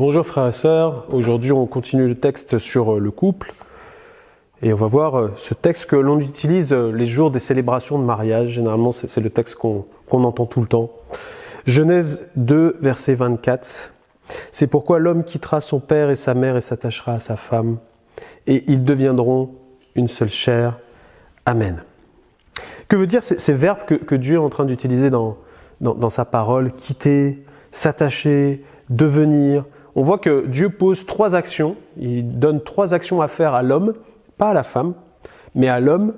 Bonjour frères et sœurs, aujourd'hui on continue le texte sur le couple et on va voir ce texte que l'on utilise les jours des célébrations de mariage. Généralement c'est le texte qu'on entend tout le temps. Genèse 2 verset 24. C'est pourquoi l'homme quittera son père et sa mère et s'attachera à sa femme et ils deviendront une seule chair. Amen. Que veut dire ces verbes que Dieu est en train d'utiliser dans sa parole? Quitter, s'attacher, devenir. On voit que Dieu pose 3 actions, il donne 3 actions à faire à l'homme, pas à la femme, mais à l'homme,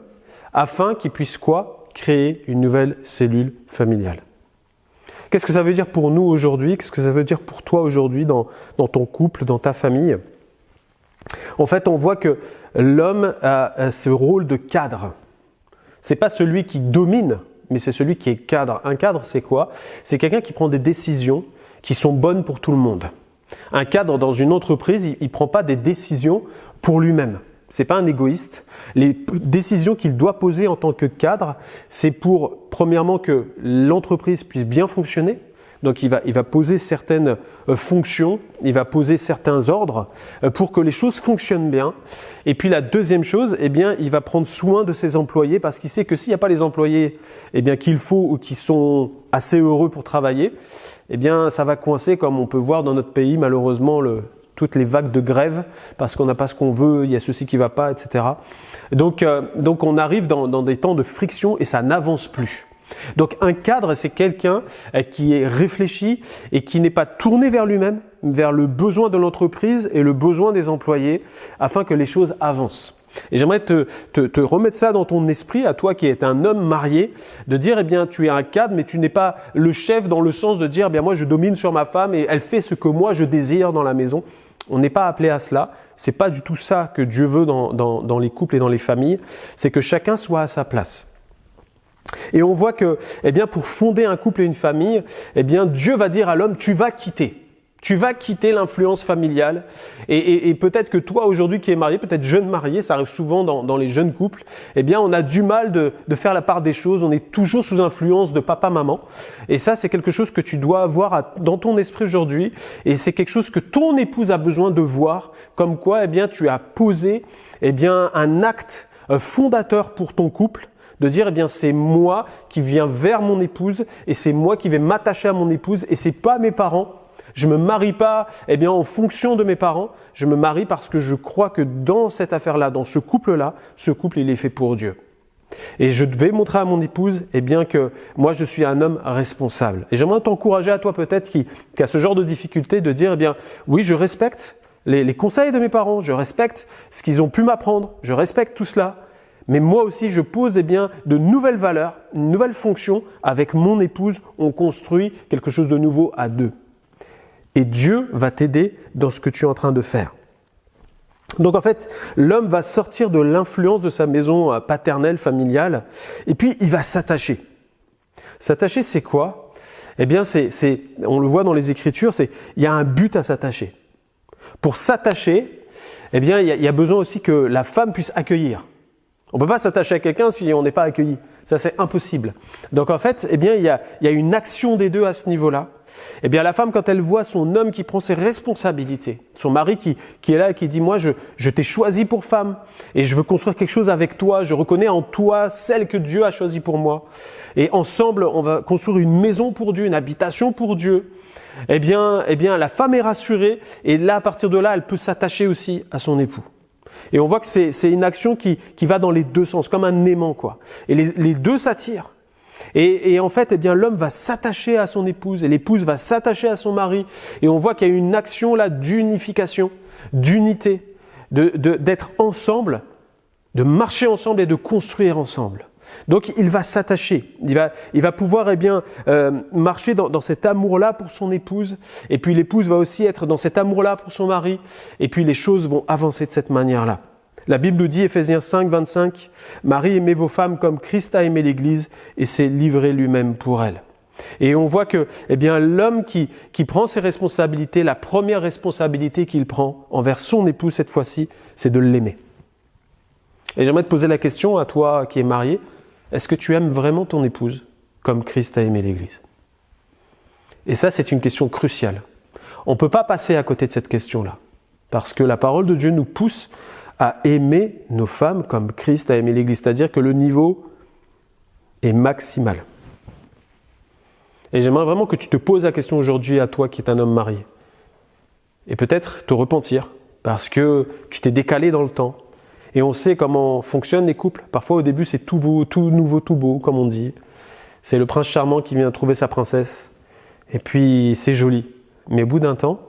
afin qu'il puisse quoi? Créer une nouvelle cellule familiale. Qu'est-ce que ça veut dire pour nous aujourd'hui? Qu'est-ce que ça veut dire pour toi aujourd'hui dans ton couple, dans ta famille? En fait, on voit que l'homme a ce rôle de cadre. C'est pas celui qui domine, mais c'est celui qui est cadre. Un cadre, c'est quoi? C'est quelqu'un qui prend des décisions qui sont bonnes pour tout le monde. Un cadre dans une entreprise, il ne prend pas des décisions pour lui-même. C'est pas un égoïste. Les décisions qu'il doit poser en tant que cadre, c'est pour, premièrement, que l'entreprise puisse bien fonctionner. Donc il va poser certaines fonctions, il va poser certains ordres pour que les choses fonctionnent bien. Et puis la deuxième chose, il va prendre soin de ses employés parce qu'il sait que s'il n'y a pas les employés qu'il faut ou qui sont assez heureux pour travailler, ça va coincer comme on peut voir dans notre pays malheureusement toutes les vagues de grève parce qu'on n'a pas ce qu'on veut, il y a ceci qui ne va pas, etc. Donc on arrive dans des temps de friction et ça n'avance plus. Donc un cadre, c'est quelqu'un qui est réfléchi et qui n'est pas tourné vers lui-même, vers le besoin de l'entreprise et le besoin des employés afin que les choses avancent. Et j'aimerais te remettre ça dans ton esprit, à toi qui es un homme marié, de dire tu es un cadre mais tu n'es pas le chef dans le sens de dire moi je domine sur ma femme et elle fait ce que moi je désire dans la maison. On n'est pas appelé à cela, c'est pas du tout ça que Dieu veut dans les couples et dans les familles, c'est que chacun soit à sa place. Et on voit que, pour fonder un couple et une famille, Dieu va dire à l'homme, tu vas quitter l'influence familiale. Et peut-être que toi, aujourd'hui, qui es marié, peut-être jeune marié, ça arrive souvent dans les jeunes couples, on a du mal de faire la part des choses, on est toujours sous influence de papa, maman. Et ça, c'est quelque chose que tu dois avoir dans ton esprit aujourd'hui. Et c'est quelque chose que ton épouse a besoin de voir, comme quoi, tu as posé, un acte fondateur pour ton couple. De dire, c'est moi qui viens vers mon épouse et c'est moi qui vais m'attacher à mon épouse et c'est pas mes parents. Je me marie pas, en fonction de mes parents. Je me marie parce que je crois que dans cette affaire-là, dans ce couple-là, ce couple, il est fait pour Dieu. Et je vais montrer à mon épouse, que moi, je suis un homme responsable. Et j'aimerais t'encourager à toi peut-être qui a ce genre de difficulté de dire, oui, je respecte les conseils de mes parents, je respecte ce qu'ils ont pu m'apprendre, je respecte tout cela. Mais moi aussi, je pose de nouvelles valeurs, une nouvelle fonction. Avec mon épouse, on construit quelque chose de nouveau à deux. Et Dieu va t'aider dans ce que tu es en train de faire. Donc en fait, l'homme va sortir de l'influence de sa maison paternelle, familiale, et puis il va s'attacher. S'attacher, c'est quoi? On le voit dans les Écritures, il y a un but à s'attacher. Pour s'attacher, il y a besoin aussi que la femme puisse accueillir. On ne peut pas s'attacher à quelqu'un si on n'est pas accueilli. Ça, c'est impossible. Donc en fait, il y a une action des deux à ce niveau-là. La femme, quand elle voit son homme qui prend ses responsabilités, son mari qui est là et qui dit « Moi, je t'ai choisi pour femme et je veux construire quelque chose avec toi. Je reconnais en toi celle que Dieu a choisie pour moi. Et ensemble, on va construire une maison pour Dieu, une habitation pour Dieu. » La femme est rassurée et là, à partir de là, elle peut s'attacher aussi à son époux. Et on voit que c'est une action qui va dans les deux sens, comme un aimant, quoi. Et les deux s'attirent. Et en fait, l'homme va s'attacher à son épouse et l'épouse va s'attacher à son mari. Et on voit qu'il y a une action là d'unification, d'unité, d'être ensemble, de marcher ensemble et de construire ensemble. Donc il va s'attacher, il va pouvoir marcher dans cet amour-là pour son épouse, et puis l'épouse va aussi être dans cet amour-là pour son mari, et puis les choses vont avancer de cette manière-là. La Bible nous dit, Ephésiens 5, 25, « Marie, aimez vos femmes comme Christ a aimé l'Église et s'est livré lui-même pour elle. » Et on voit que l'homme qui prend ses responsabilités, la première responsabilité qu'il prend envers son épouse cette fois-ci, c'est de l'aimer. Et j'aimerais te poser la question à toi qui es marié, est-ce que tu aimes vraiment ton épouse comme Christ a aimé l'Église? Et ça, c'est une question cruciale. On ne peut pas passer à côté de cette question-là. Parce que la parole de Dieu nous pousse à aimer nos femmes comme Christ a aimé l'Église. C'est-à-dire que le niveau est maximal. Et j'aimerais vraiment que tu te poses la question aujourd'hui à toi qui es un homme marié. Et peut-être te repentir parce que tu t'es décalé dans le temps. Et on sait comment fonctionnent les couples. Parfois au début c'est tout nouveau, tout beau, comme on dit. C'est le prince charmant qui vient trouver sa princesse. Et puis c'est joli. Mais au bout d'un temps,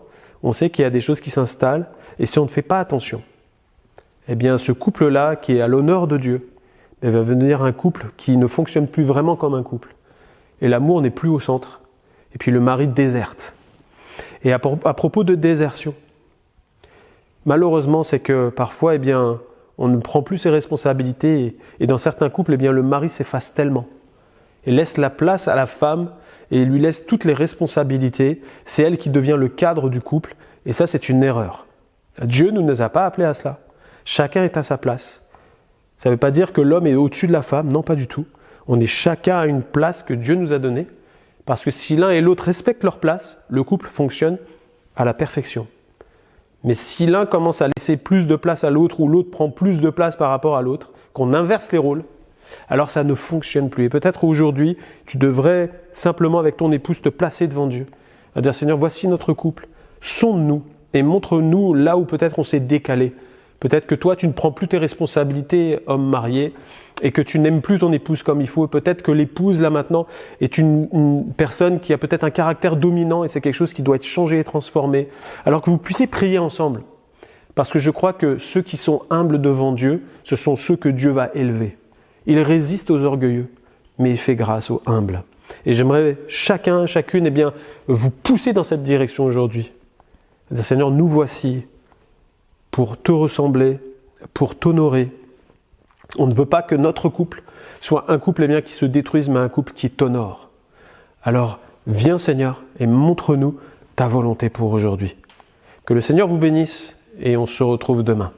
on sait qu'il y a des choses qui s'installent. Et si on ne fait pas attention, eh bien ce couple-là qui est à l'honneur de Dieu, va devenir un couple qui ne fonctionne plus vraiment comme un couple. Et l'amour n'est plus au centre. Et puis le mari déserte. Et à propos de désertion, malheureusement, c'est que parfois, eh bien, on ne prend plus ses responsabilités. Et dans certains couples, eh bien, le mari s'efface tellement. Et laisse la place à la femme et lui laisse toutes les responsabilités. C'est elle qui devient le cadre du couple. Et ça, c'est une erreur. Dieu ne nous a pas appelés à cela. Chacun est à sa place. Ça ne veut pas dire que l'homme est au-dessus de la femme. Non, pas du tout. On est chacun à une place que Dieu nous a donnée, parce que si l'un et l'autre respectent leur place, le couple fonctionne à la perfection. Mais si l'un commence à laisser plus de place à l'autre, ou l'autre prend plus de place par rapport à l'autre, qu'on inverse les rôles, alors ça ne fonctionne plus. Et peut-être aujourd'hui, tu devrais simplement avec ton épouse te placer devant Dieu, à dire Seigneur, voici notre couple, sonde-nous et montre-nous là où peut-être on s'est décalé. Peut-être que toi, tu ne prends plus tes responsabilités, homme marié, et que tu n'aimes plus ton épouse comme il faut. Et peut-être que l'épouse, là maintenant, est une personne qui a peut-être un caractère dominant et c'est quelque chose qui doit être changé et transformé. Alors que vous puissiez prier ensemble. Parce que je crois que ceux qui sont humbles devant Dieu, ce sont ceux que Dieu va élever. Il résiste aux orgueilleux, mais il fait grâce aux humbles. Et j'aimerais chacune, eh bien, vous pousser dans cette direction aujourd'hui. Seigneur, nous voici pour te ressembler, pour t'honorer. On ne veut pas que notre couple soit un couple eh bien, qui se détruise, mais un couple qui t'honore. Alors, viens Seigneur et montre-nous ta volonté pour aujourd'hui. Que le Seigneur vous bénisse et on se retrouve demain.